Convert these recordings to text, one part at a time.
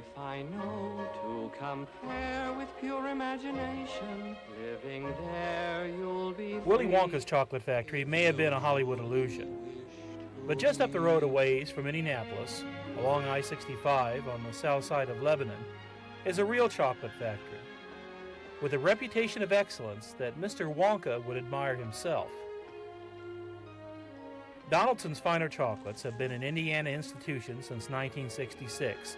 if I know to compare with pure imagination. Living there, you'll be Willy free. Wonka's chocolate factory may have been a Hollywood illusion, but just up the road a ways from Indianapolis, along I-65 on the south side of Lebanon, is a real chocolate factory, with a reputation of excellence that Mr. Wonka would admire himself. Donaldson's Finer Chocolates have been an Indiana institution since 1966,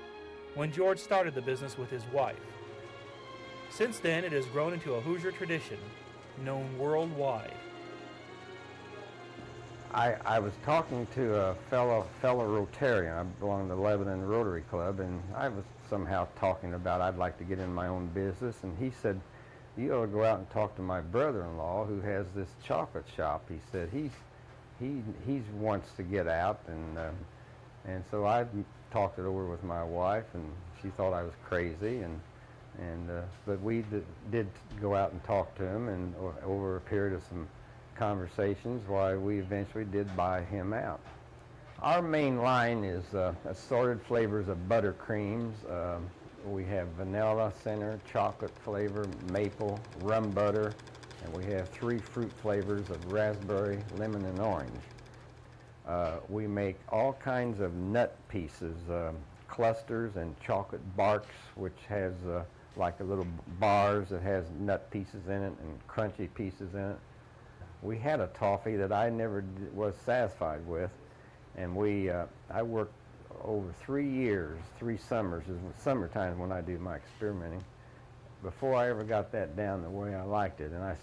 when George started the business with his wife. Since then, it has grown into a Hoosier tradition, known worldwide. I was talking to a fellow Rotarian. I belong to the Lebanon Rotary Club, and I was somehow talking about I'd like to get in my own business, and he said, you ought to go out and talk to my brother-in-law who has this chocolate shop. He said he wants to get out, and so I talked it over with my wife, and she thought I was crazy, but we did go out and talk to him, and over a period of some conversations, why we eventually did buy him out. Our main line is assorted flavors of buttercreams. We have vanilla center, chocolate flavor, maple, rum butter, and we have 3 fruit flavors of raspberry, lemon, and orange. We make all kinds of nut pieces, clusters and chocolate barks, which has like a little bars that has nut pieces in it and crunchy pieces in it. We had a toffee that I never was satisfied with, and I worked over 3 years, 3 summers, is summertime when I do my experimenting, before I ever got that down the way I liked it. And I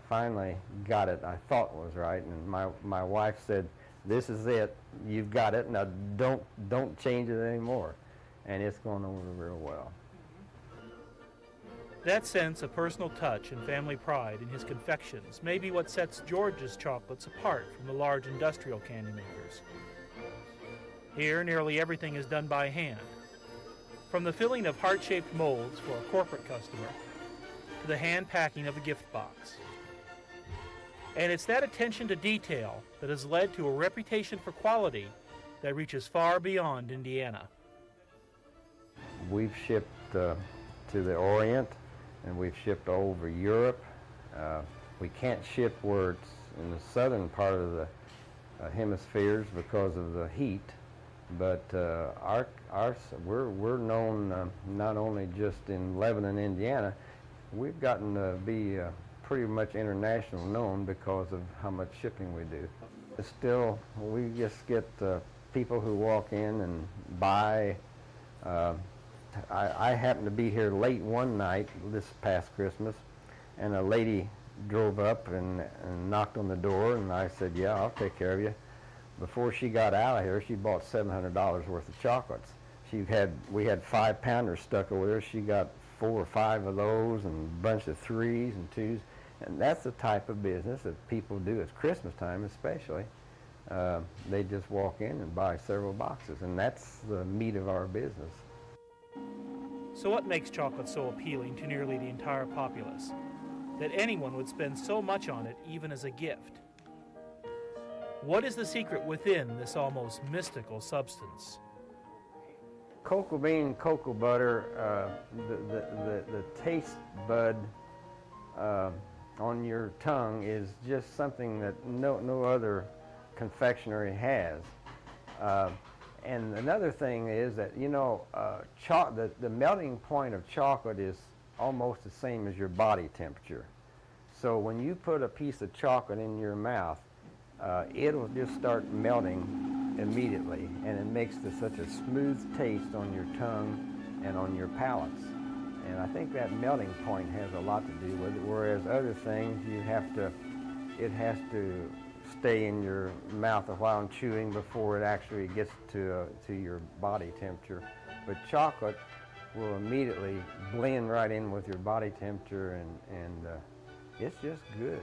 finally got it, I thought was right, and my wife said, this is it, you've got it, now don't change it anymore. And it's going over real well. That sense of personal touch and family pride in his confections may be what sets George's chocolates apart from the large industrial candy makers. Here, nearly everything is done by hand, from the filling of heart-shaped molds for a corporate customer to the hand packing of a gift box. And it's that attention to detail that has led to a reputation for quality that reaches far beyond Indiana. We've shipped to the Orient, and we've shipped over Europe. We can't ship where it's in the southern part of the hemispheres because of the heat, but we're known not only just in Lebanon, Indiana. We've gotten to be pretty much international known because of how much shipping we do. Still, we just get people who walk in and buy. I happened to be here late one night this past Christmas, and a lady drove up and knocked on the door, and I said, yeah, I'll take care of you. Before she got out of here, she bought $700 worth of chocolates. We had 5-pounders stuck over there. She got 4 or 5 of those and a bunch of 3s and 2s. And that's the type of business that people do at Christmas time especially. They just walk in and buy several boxes, and that's the meat of our business. So what makes chocolate so appealing to nearly the entire populace, that anyone would spend so much on it even as a gift? What is the secret within this almost mystical substance? Cocoa bean, cocoa butter, the taste bud on your tongue is just something that no other confectionery has. And another thing is that, you know, the melting point of chocolate is almost the same as your body temperature. So when you put a piece of chocolate in your mouth, it'll just start melting immediately, and it makes such a smooth taste on your tongue and on your palates. And I think that melting point has a lot to do with it, whereas other things it has to stay in your mouth a while and chewing before it actually gets to your body temperature. But chocolate will immediately blend right in with your body temperature, and it's just good.